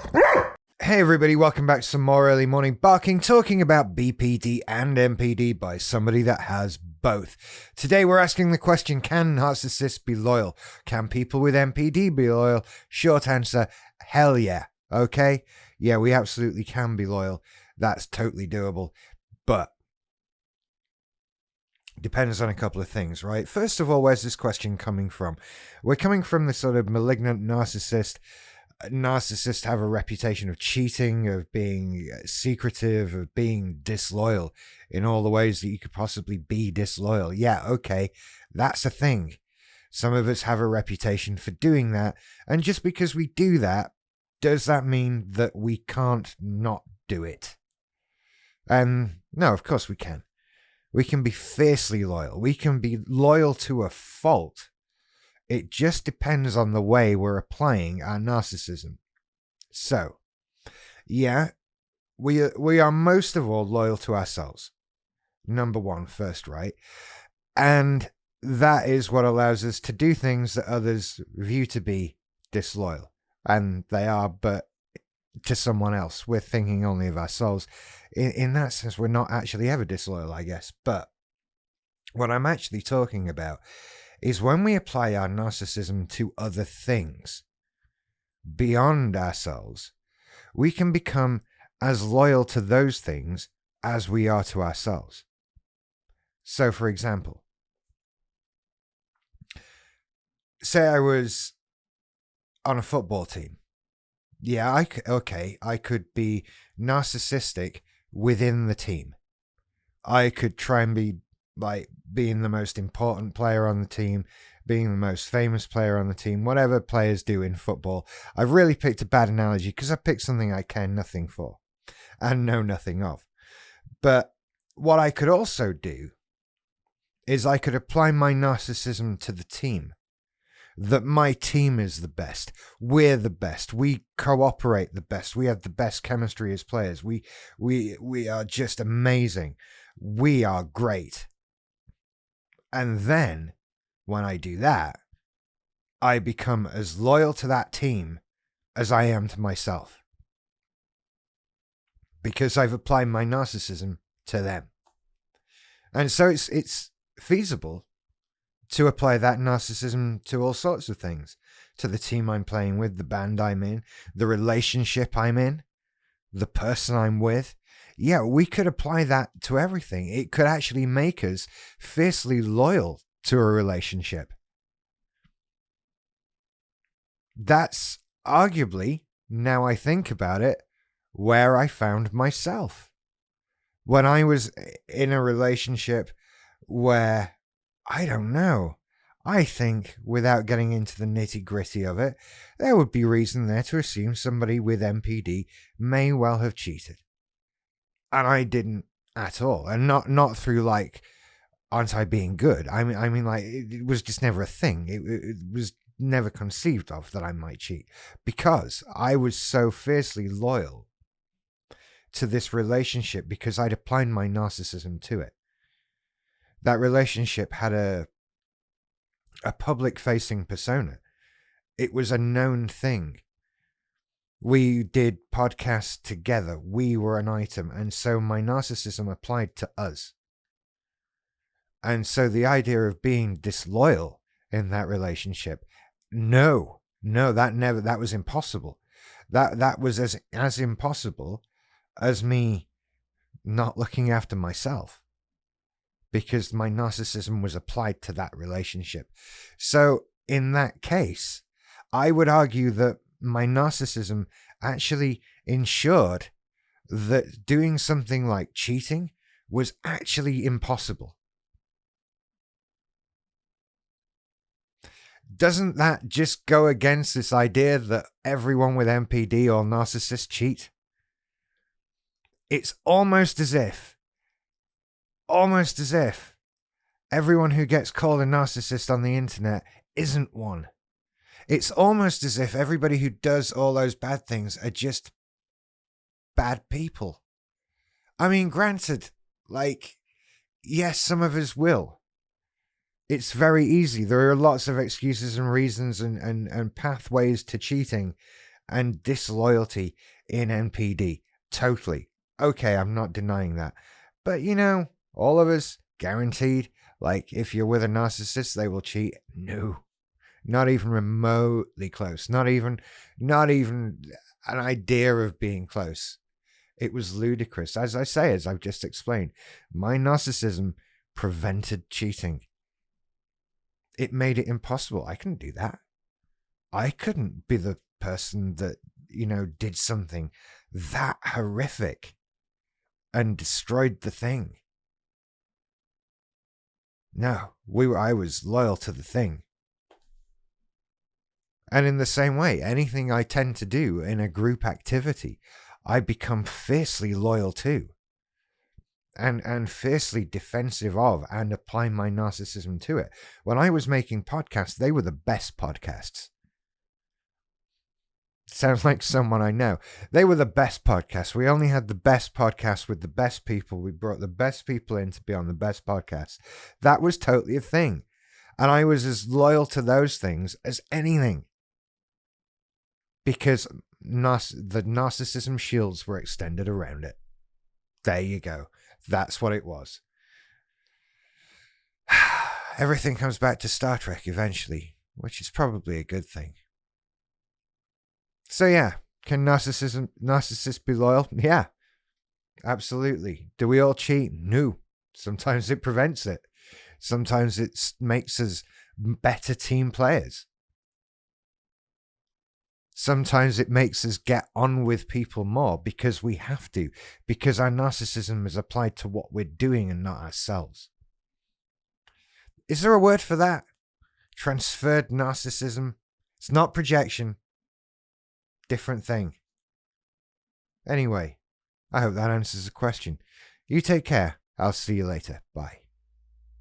Hey everybody, welcome back to some more early morning barking, talking about BPD and MPD by somebody that has both. Today we're asking the question, can narcissists be loyal? Can people with MPD be loyal? Short answer, hell yeah. Okay? Yeah, we absolutely can be loyal. That's totally doable. But depends on a couple of things, right? First of all, where's this question coming from? We're coming from the sort of malignant narcissist. Narcissists have a reputation of cheating, of being secretive, of being disloyal in all the ways that you could possibly be disloyal. Yeah, okay, that's a thing. Some of us have a reputation for doing that, and just because we do that, does that mean that we can't not do it? And no, of course we can. We can be fiercely loyal. We can be loyal to a fault. It just depends on the way we're applying our narcissism. So, yeah, we are most of all loyal to ourselves. Number one first, right? And that is what allows us to do things that others view to be disloyal. And they are, but to someone else. We're thinking only of ourselves. In that sense, we're not actually ever disloyal, I guess. But what I'm actually talking about is when we apply our narcissism to other things beyond ourselves, we can become as loyal to those things as we are to ourselves. So, for example, say I was on a football team. Yeah, I could be narcissistic within the team. I could try and be like being the most important player on the team, being the most famous player on the team, whatever players do in football. I've really picked a bad analogy because I picked something I care nothing for and know nothing of. But what I could also do is I could apply my narcissism to the team. That my team is the best. We're the best. We cooperate the best. We have the best chemistry as players. We are just amazing. We are great. And then, when I do that, I become as loyal to that team as I am to myself. Because I've applied my narcissism to them. And so it's feasible to apply that narcissism to all sorts of things. To the team I'm playing with, the band I'm in, the relationship I'm in, the person I'm with. Yeah, we could apply that to everything. It could actually make us fiercely loyal to a relationship. That's arguably, now I think about it, where I found myself. When I was in a relationship where, I don't know, I think, without getting into the nitty-gritty of it, there would be reason there to assume somebody with MPD may well have cheated. And I didn't at all. And not through like, aren't I being good? I mean like, it was just never a thing. It was never conceived of that I might cheat. Because I was so fiercely loyal to this relationship because I'd applied my narcissism to it. That relationship had a public-facing persona. It was a known thing. We did podcasts together. We were an item. And so my narcissism applied to us. And so the idea of being disloyal in that relationship, no, that was impossible. That was as impossible as me not looking after myself. Because my narcissism was applied to that relationship. So in that case, I would argue that my narcissism actually ensured that doing something like cheating was actually impossible. Doesn't that just go against this idea that everyone with MPD or narcissists cheat? It's almost as if everyone who gets called a narcissist on the internet isn't one. It's almost as if everybody who does all those bad things are just bad people. I mean, granted, like, yes, some of us will. It's very easy. There are lots of excuses and reasons and pathways to cheating. and disloyalty in NPD. Totally. Okay, I'm not denying that. But all of us, guaranteed, like if you're with a narcissist, they will cheat. No. Not even remotely close. Not even an idea of being close. It was ludicrous. As I've just explained, my narcissism prevented cheating. It made it impossible. I couldn't do that. I couldn't be the person that, did something that horrific and destroyed the thing. No, I was loyal to the thing. And in the same way, anything I tend to do in a group activity, I become fiercely loyal to. And fiercely defensive of, and apply my narcissism to it. When I was making podcasts, they were the best podcasts. Sounds like someone I know. They were the best podcasts. We only had the best podcasts with the best people. We brought the best people in to be on the best podcasts. That was totally a thing. And I was as loyal to those things as anything. Because the narcissism shields were extended around it. There you go. That's what it was. Everything comes back to Star Trek eventually, which is probably a good thing. So yeah, can narcissists be loyal? Yeah, absolutely. Do we all cheat? No. Sometimes it prevents it. Sometimes it makes us better team players. Sometimes it makes us get on with people more because we have to, because our narcissism is applied to what we're doing and not ourselves. Is there a word for that? Transferred narcissism? It's not projection. Different thing. Anyway, I hope that answers the question. You take care. I'll see you later. Bye.